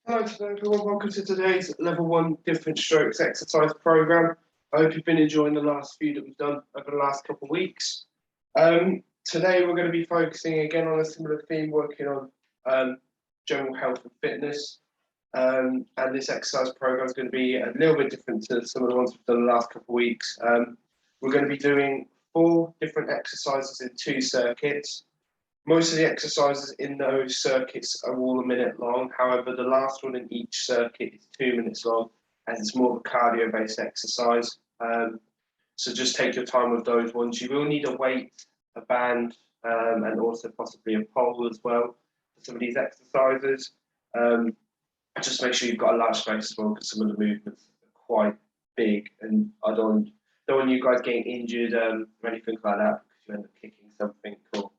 Hello today everyone, welcome to today's level 1 different strokes exercise program. I hope you've been enjoying the last few that we've done over the last couple of weeks. Today we're going to be focusing again on a similar theme, working on general health and fitness. And this exercise program is going to be a little bit different to some of the ones we've done the last couple of weeks. We're going to be doing 4 different exercises in 2 circuits. Most of the exercises in those circuits are all a minute long. However, the last one in each circuit is 2 minutes long, as it's more of a cardio-based exercise. So just take your time with those ones. You will need a weight, a band, and also possibly a pole as well for some of these exercises. Just make sure you've got a large space as well, because some of the movements are quite big, and I don't want you guys getting injured or anything like that, because you end up kicking something or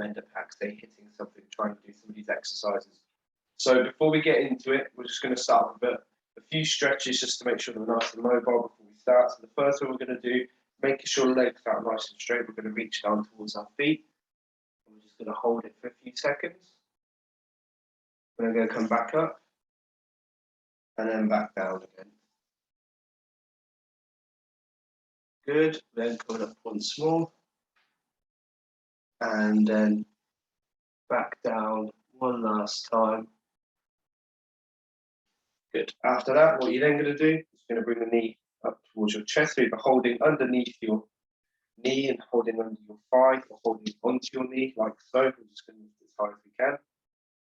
end up actually hitting something trying to do some of these exercises. So before we get into it, we're just going to start with a few stretches just to make sure that we're nice and mobile before we start. So the first one we're going to do, making sure the legs are nice and straight, we're going to reach down towards our feet. And we're just going to hold it for a few seconds. We're going to come back up and then back down again. Good. Then coming up once more. And then back down one last time. Good. After that, what you're then going to do is going to bring the knee up towards your chest. So you're holding underneath your knee and holding under your thigh, or holding onto your knee like so. We're just going to move as high as we can.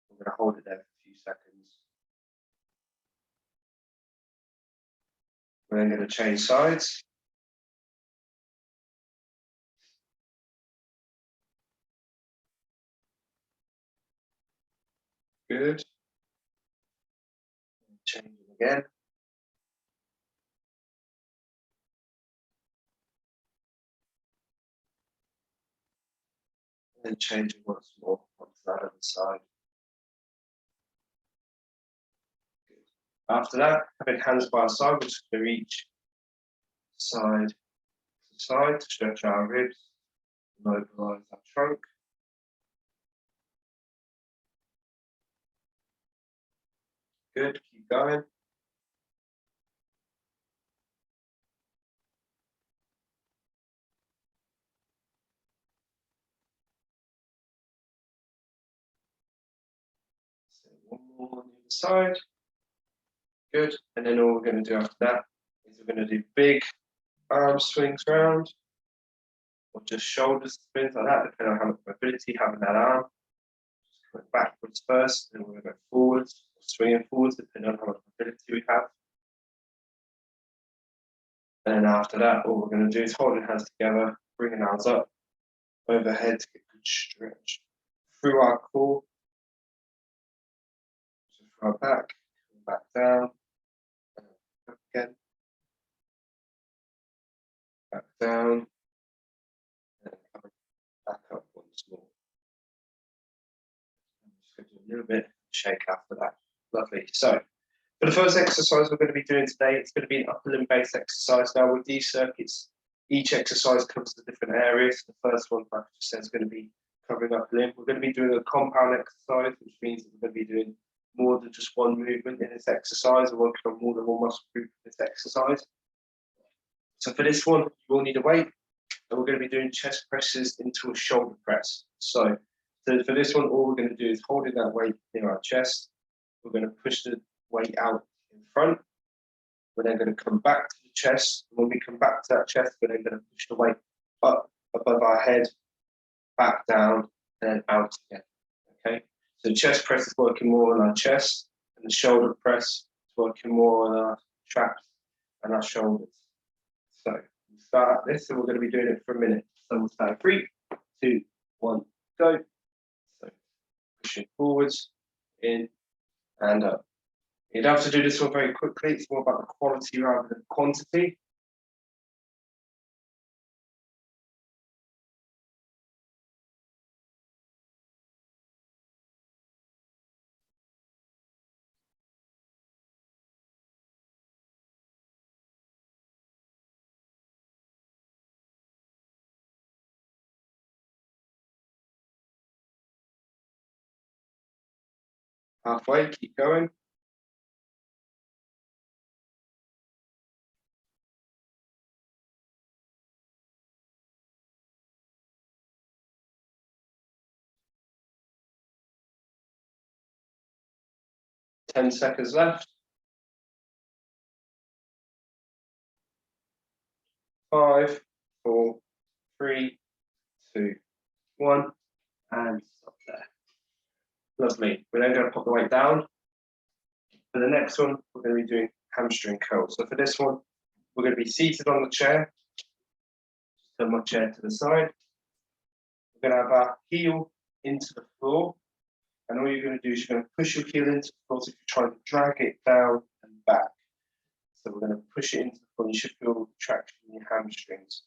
We're going to hold it there for a few seconds. We're then going to change sides. Good. Change it again. And then change it once more onto that other side. Good. After that, having hands by our side, we're just going to reach side to side to stretch our ribs, mobilize our trunk. Good, keep going. So one more on the other side. Good, and then all we're going to do after that is we're going to do big arm swings round, or just shoulder spins like that, depending on how much mobility you have in that arm. Just coming backwards first, and we're going to go forwards, or swinging forwards, depending on how much mobility we have. And then after that, all we're going to do is holding hands together, bringing arms up, overhead to get good stretch through our core, so through our back down, and up again, back down, and coming back up once more. I'm just going to do a little bit of shake after that. Lovely. So for the first exercise we're going to be doing today, it's going to be an upper limb based exercise. Now with these circuits, each exercise covers a different area. So the first one, like I just said, is going to be covering upper limb. We're going to be doing a compound exercise, which means that we're going to be doing more than just one movement in this exercise. We're working on more than one muscle group in this exercise. So for this one, you will need a weight, and we're going to be doing chest presses into a shoulder press. So for this one, all we're going to do is holding that weight near our chest. We're going to push the weight out in front. We're then going to come back to the chest. And when we come back to that chest, we're then going to push the weight up above our head, back down, and then out again. Okay. So chest press is working more on our chest, and the shoulder press is working more on our traps and our shoulders. So we start this, and we're going to be doing it for a minute. So we'll start 3, 2, 1, go. So pushing forwards, in, and up. You don't have to do this one very quickly. It's more about the quality rather than quantity. Halfway, keep going. 10 seconds left. 5, 4, 3, 2, 1, and stop there. Lovely. We're then going to pop the weight down. For the next one, we're going to be doing hamstring curls. So for this one, we're going to be seated on the chair. Just turn my chair to the side. We're going to have our heel into the floor. And all you're going to do is you're going to push your heel into the floor. So if you're trying to drag it down and back. So we're going to push it into the floor. You should feel the traction in your hamstrings.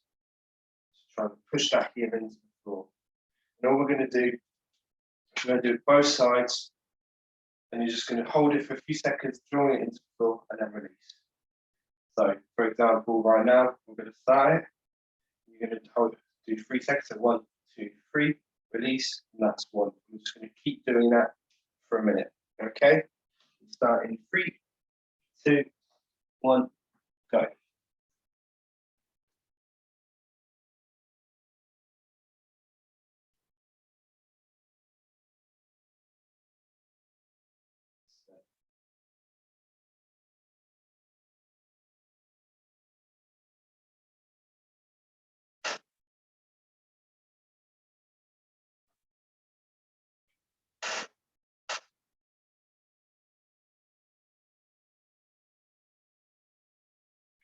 So try and push that heel into the floor. And all we're going to do, we're going to do it both sides. And you're just going to hold it for a few seconds, drawing it into the floor, and then release. So, for example, right now, we're going to start it. You're going to hold it, do 3 seconds. So 1, 2, 3, release, and that's 1. I'm just going to keep doing that for a minute. Okay? Start in 3, 2, 1, go.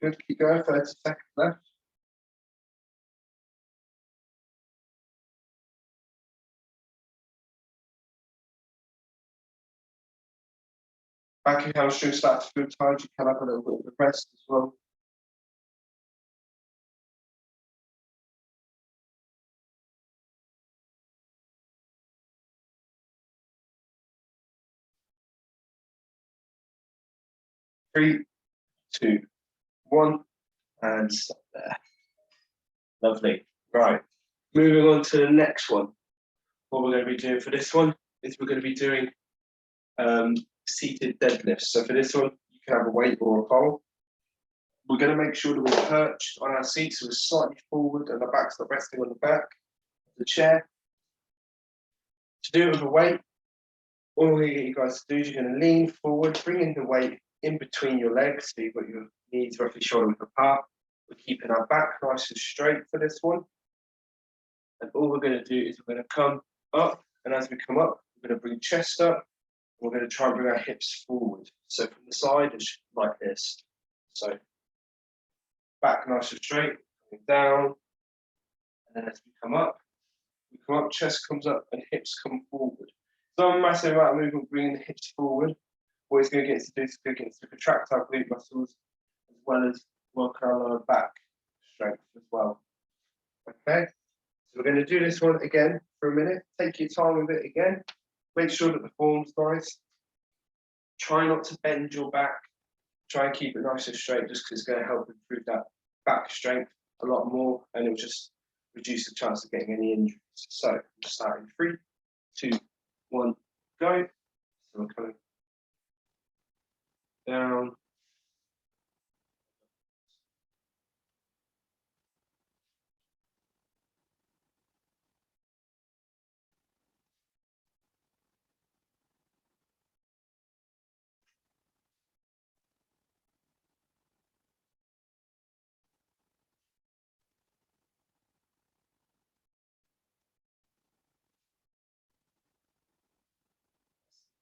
Good, keep going, 30 seconds left. Back your hamstring starts to feel tired, you can have a little bit of a rest as well. Three, 2, 1, and stop there. Lovely. Right. Moving on to the next one. What we're going to be doing for this one is we're going to be doing seated deadlifts. So for this one, you can have a weight or a pole. We're going to make sure that we're perched on our seat, so we're slightly forward and the back's not resting on the back of the chair. To do it with a weight, all we're going to get you guys to do is you're going to lean forward, bringing the weight in between your legs, so you've got your knees roughly shoulder width apart. We're keeping our back nice and straight for this one. And all we're going to do is we're going to come up, and as we come up, we're going to bring chest up. We're going to try and bring our hips forward. So from the side, it's like this. So back nice and straight, coming down. And then as we come up, chest comes up, and hips come forward. So a massive amount of movement, bringing the hips forward. What it's going to get us to do is going to get us to contract our glute muscles, as well as work our lower back strength as well. Okay? So we're going to do this one again for a minute. Take your time with it again. Make sure that the form's nice. Try not to bend your back. Try and keep it nice and straight, just because it's going to help improve that back strength a lot more, and it will just reduce the chance of getting any injuries. So I'm starting 3, 2, 1, go. So we're coming down.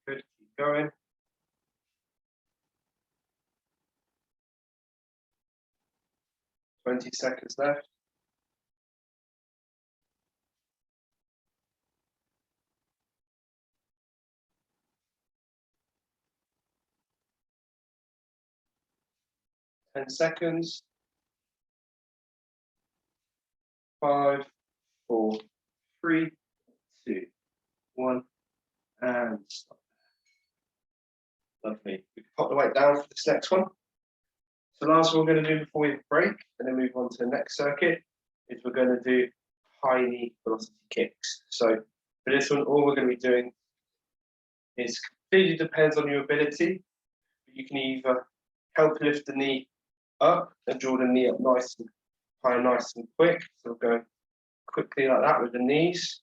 Good, keep going. Twenty seconds left. Ten seconds. 5, 4, 3, 2, 1, and stop. Lovely. We can pop the weight down for this next one. So the last one we're going to do before we break and then move on to the next circuit is we're going to do high knee velocity kicks. So for this one, all we're going to be doing is completely depends on your ability. You can either help lift the knee up and draw the knee up nice and high, nice and quick. So we're going quickly like that with the knees.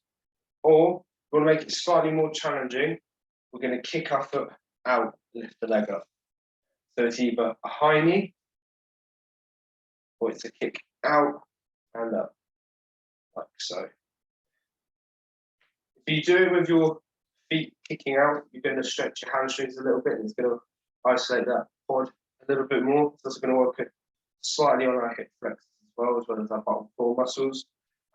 Or we want to make it slightly more challenging. We're going to kick our foot out, lift the leg up. So it's either a high knee or it's a kick out and up, like so. If you do it with your feet kicking out, you're going to stretch your hamstrings a little bit, and it's going to isolate that quad a little bit more. It's also going to work slightly on our hip flexors as well as our bottom core muscles.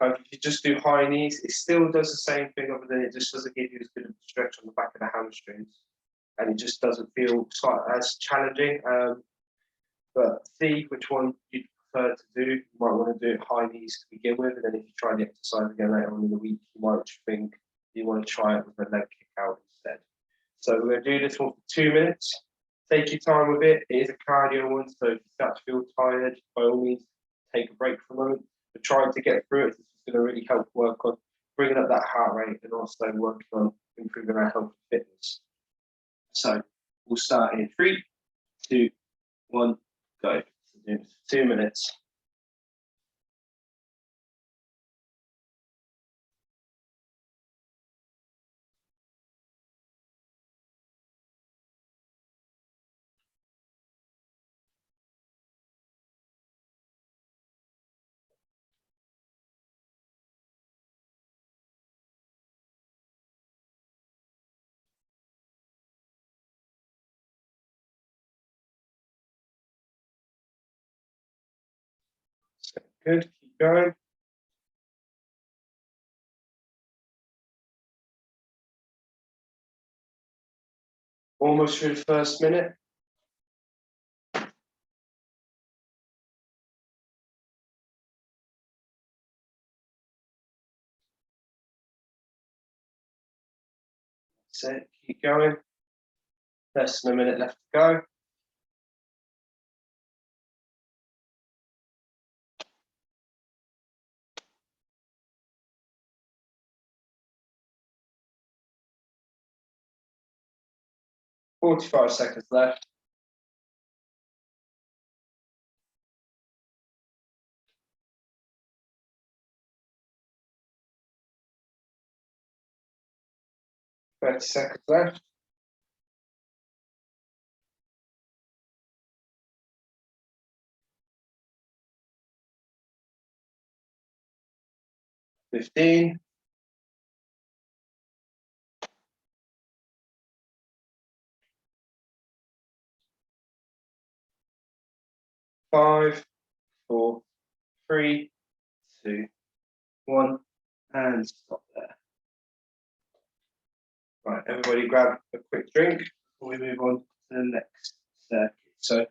If you just do high knees, it still does the same thing, other than it just doesn't give you as good of a stretch on the back of the hamstrings, and it just doesn't feel as challenging. But see which one you'd prefer to do. You might want to do it high knees to begin with, and then if you try the exercise again later on in the week, you might think you want to try it with a leg kick out instead. So we're going to do this one for 2 minutes. Take your time with it. It is a cardio one, so if you start to feel tired, by all means, take a break for a moment. But trying to get through it, this is going to really help work on bringing up that heart rate and also working on improving our health and fitness. So we'll start in 3, 2, 1, go. So do it for 2 minutes. So good, keep going. Almost through the first minute. That's it, keep going. Less than a minute left to go. "45 seconds left. "30 seconds left. 15. 5, 4, 3, 2, 1, and stop there. Right, everybody grab a quick drink before we move on to the next circuit. So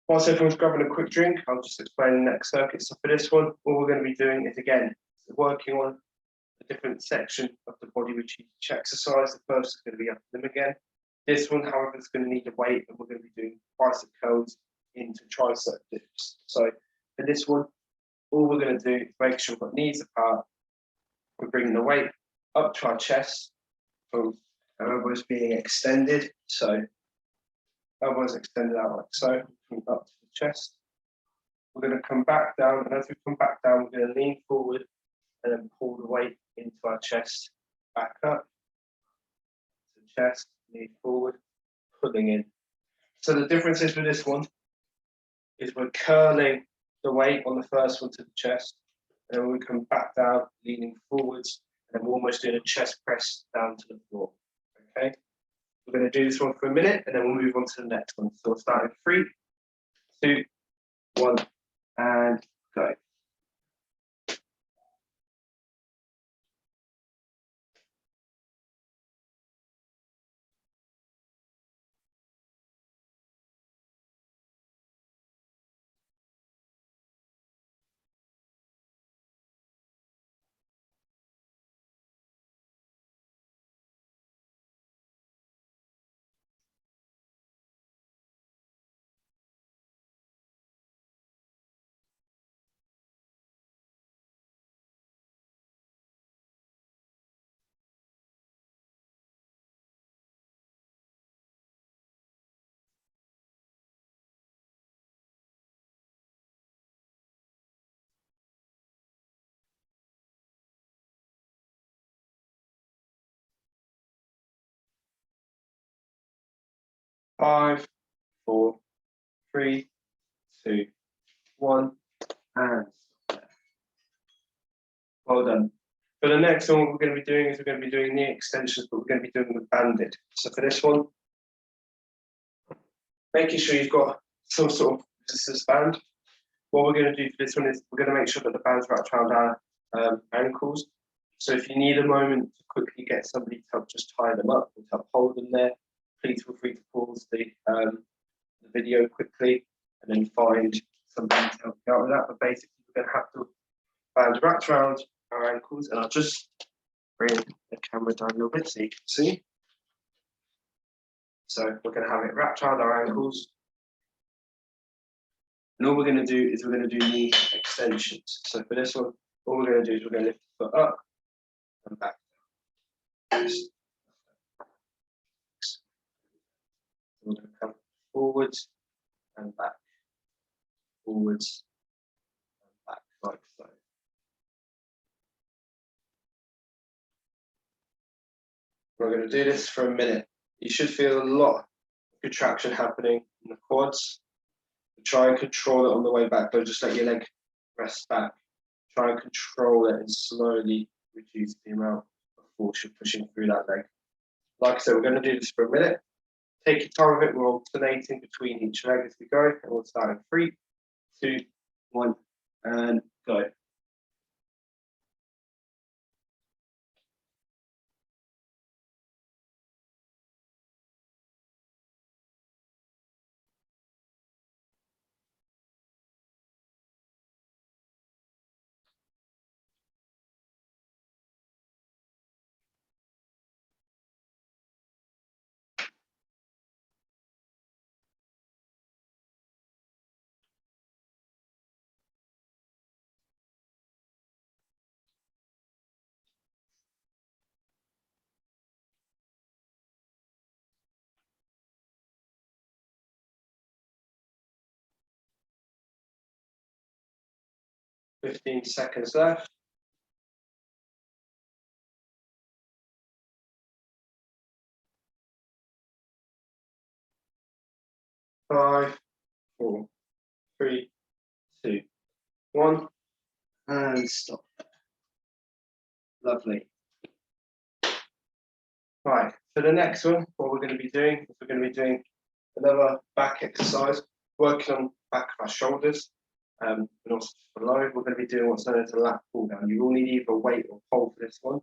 whilst everyone's grabbing a quick drink, I'll just explain the next circuit. So for this one, all we're going to be doing is, again, working on a different section of the body which each exercise. The first is going to be upper limb again. This one, however, is going to need a weight, and we're going to be doing bicep curls into tricep dips. So for this one, all we're going to do is make sure we've got knees apart. We're bringing the weight up to our chest, from elbows being extended. So elbows extended out like so, from up to the chest. We're going to come back down, and as we come back down, we're going to lean forward and then pull the weight into our chest, back up to the chest, lean forward, pulling in. So the difference is with this one is we're curling the weight on the first one to the chest, and then we come back down, leaning forwards, and then we're almost doing a chest press down to the floor. Okay, we're going to do this one for a minute, and then we'll move on to the next one. So we'll start in 3, 2, 1, and go. 5, 4, 3, 2, 1, and well done. For the next one, what we're going to be doing is we're going to be doing knee extensions, but we're going to be doing them banded. So for this one, making sure you've got some sort of resistance band. What we're going to do for this one is we're going to make sure that the band's wrapped around our ankles. So if you need a moment to quickly get somebody to help just tie them up, to help hold them there, please feel free to pause the video quickly and then find somebody to help you out with that. But basically, we're going to have the band wrapped around our ankles, and I'll just bring the camera down a little bit so you can see. So we're going to have it wrapped around our ankles. And all we're going to do is we're going to do knee extensions. So for this one, all we're going to do is we're going to lift the foot up and back down. We're going to come forwards and back, forwards and back, like so. We're going to do this for a minute. You should feel a lot of contraction happening in the quads. Try and control it on the way back. Don't just let your leg rest back. Try and control it and slowly reduce the amount of force you're pushing through that leg. Like I said, we're going to do this for a minute. Take your time with it. We're alternating between each leg as we go. And we'll start in 3, 2, 1, and go. Fifteen seconds left. 5, 4, 3, 2, 1, and stop. Lovely. Right, for the next one, what we're going to be doing is we're going to be doing another back exercise, working on the back of our shoulders, and also below. We're going to be doing what's known as a lat pull down. You will need either weight or pole for this one.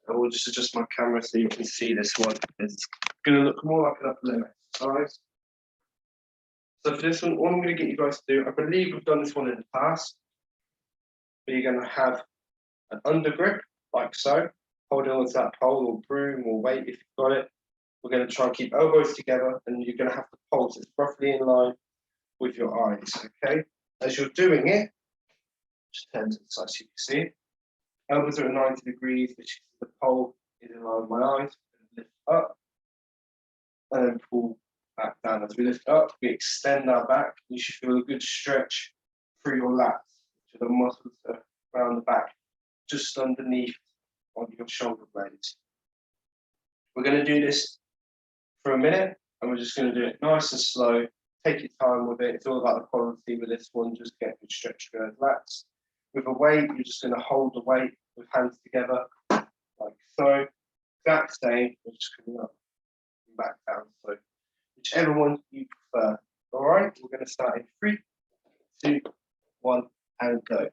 I will just adjust my camera so you can see this one. It's going to look more like an upper limb exercise. So for this one, what I'm going to get you guys to do, I believe we've done this one in the past, but you're going to have an under grip, like so, holding onto that pole or broom or weight if you've got it. We're going to try and keep elbows together, and you're going to have the poles it's roughly in line with your eyes, okay? As you're doing it, just turn to the side so you can see it. Elbows are at 90 degrees, which is the pole is in line with my eyes. Lift up, and then pull back down. As we lift up, we extend our back. You should feel a good stretch through your lats, which are the muscles around the back, just underneath on your shoulder blades. We're going to do this for a minute, and we're just going to do it nice and slow. Take your time with it. It's all about the quality with this one. Just get a good stretch through those lats. With a weight, you're just going to hold the weight with hands together, like so. Exact same. We're just coming up and back down. So whichever one you prefer. All right, we're going to start in 3, 2, 1, and go.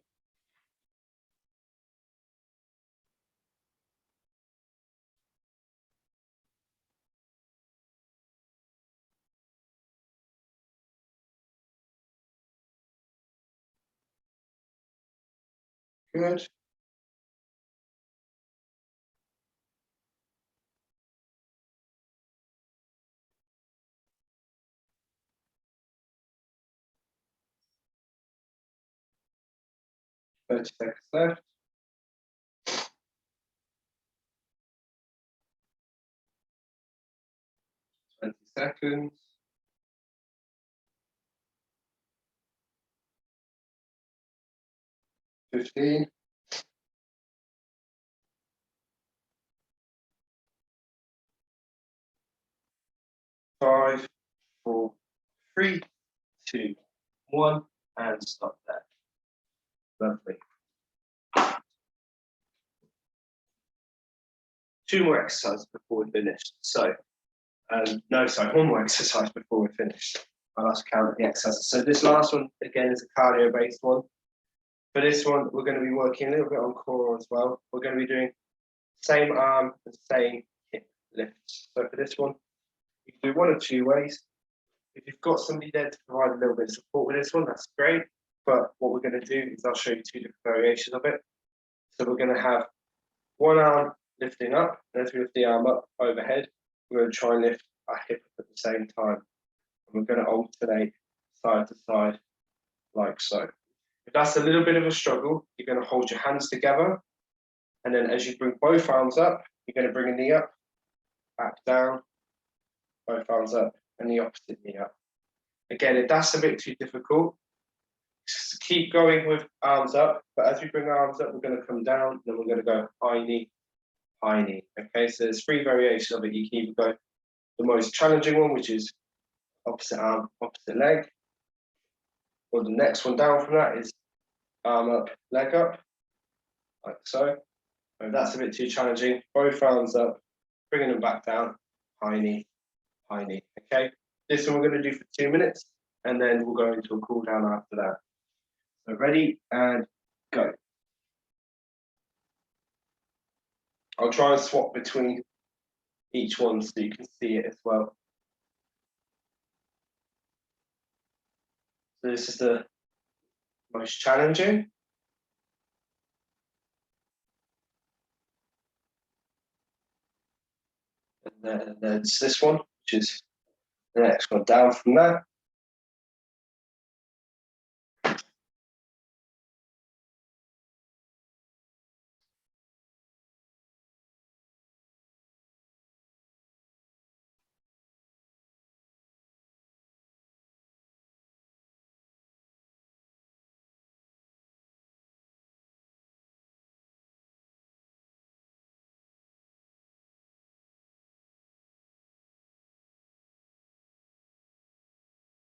Good. Thirty seconds left. 20 seconds. 15. 5, 4, 3, 2, 1, and stop there. Lovely. 2 more exercises before we finish. So, no, sorry, 1 more exercise before we finish. I'll ask count of the exercises. So this last one, again, is a cardio-based one. For this one, we're going to be working a little bit on core as well. We're going to be doing same arm and same hip lifts. So for this one, you can do 1 of 2 ways. If you've got somebody there to provide a little bit of support with this one, that's great. But what we're going to do is I'll show you 2 different variations of it. So we're going to have 1 arm lifting up, and as we lift the arm up overhead, we're going to try and lift our hip up at the same time. And we're going to alternate side to side like so. If that's a little bit of a struggle, you're going to hold your hands together, and then as you bring both arms up, you're going to bring a knee up, back down, both arms up, and the opposite knee up. Again, if that's a bit too difficult, just keep going with arms up, but as we bring our arms up, we're going to come down, then we're going to go high knee, high knee. Okay, so there's 3 variations of it. You can either go the most challenging one, which is opposite arm, opposite leg, or the next one down from that is arm up, leg up, like so. If that's a bit too challenging, both arms up, bringing them back down, high knee, high knee. Okay, this one we're going to do for 2 minutes, and then we'll go into a cool down after that. So ready and go. I'll try and swap between each one so you can see it as well. So this is the most challenging. And then there's this one, which is the next one down from that.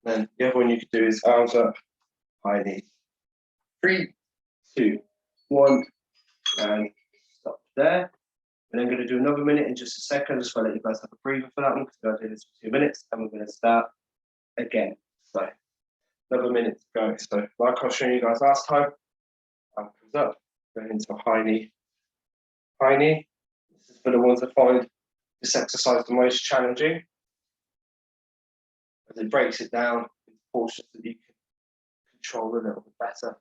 Then the other one you could do is arms up, high knee. 3, 2, 1, and stop there. And I'm going to do another minute in just a second. Just want to let you guys have a breather for that one because we're going to do this for 2 minutes, and we're going to start again. So another minute to go. So like I was showing you guys last time, arm comes up, going into a high knee, high knee. This is for the ones that find this exercise the most challenging, as it breaks it down into portions that you can control a little bit better.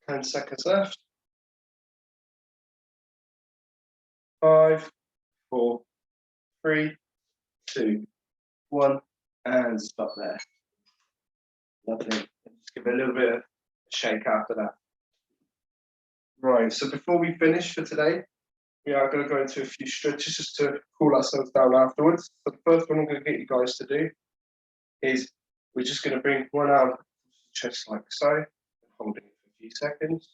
Ten seconds left. 5, 4, 3, 2, 1, and stop there. Lovely. Just give it a little bit of a shake after that. Right, so before we finish for today, we are going to go into a few stretches just to cool ourselves down afterwards. So the first one I'm going to get you guys to do is we're just going to bring one arm to the chest like so, holding it for a few seconds.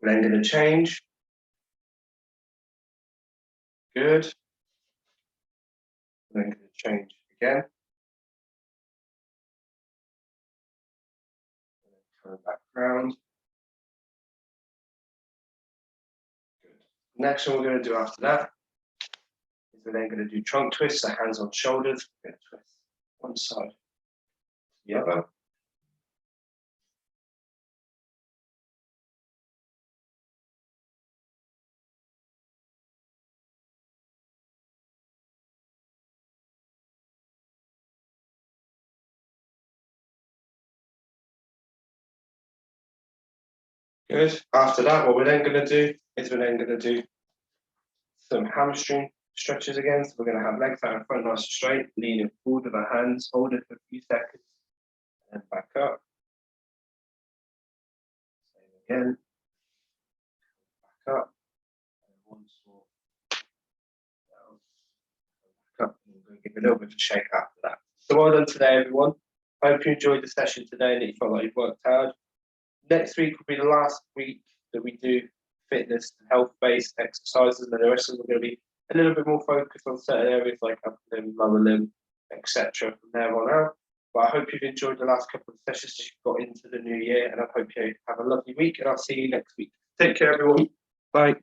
We're then going to change. Good. We're then going to change again. Turn back round. Good. Next one we're going to do after that is we're then going to do trunk twists, so hands on shoulders. We're going to twist one side to the other. Good. After that, what we're then going to do is we're then going to do some hamstring stretches again. So we're going to have legs out in front, nice and straight, leaning forward with our hands, hold it for a few seconds, and back up. Same again. Back up. And one swap. Down. Back up. And we're going to give a little bit of a shake after that. So well done today, everyone. I hope you enjoyed the session today and that you felt like you've worked hard. Next week will be the last week that we do fitness and health-based exercises, and the rest of them are going to be a little bit more focused on certain areas like upper limb, lower limb, etc. from there on out. But I hope you've enjoyed the last couple of sessions as you've got into the new year, and I hope you have a lovely week, and I'll see you next week. Take care, everyone. Bye.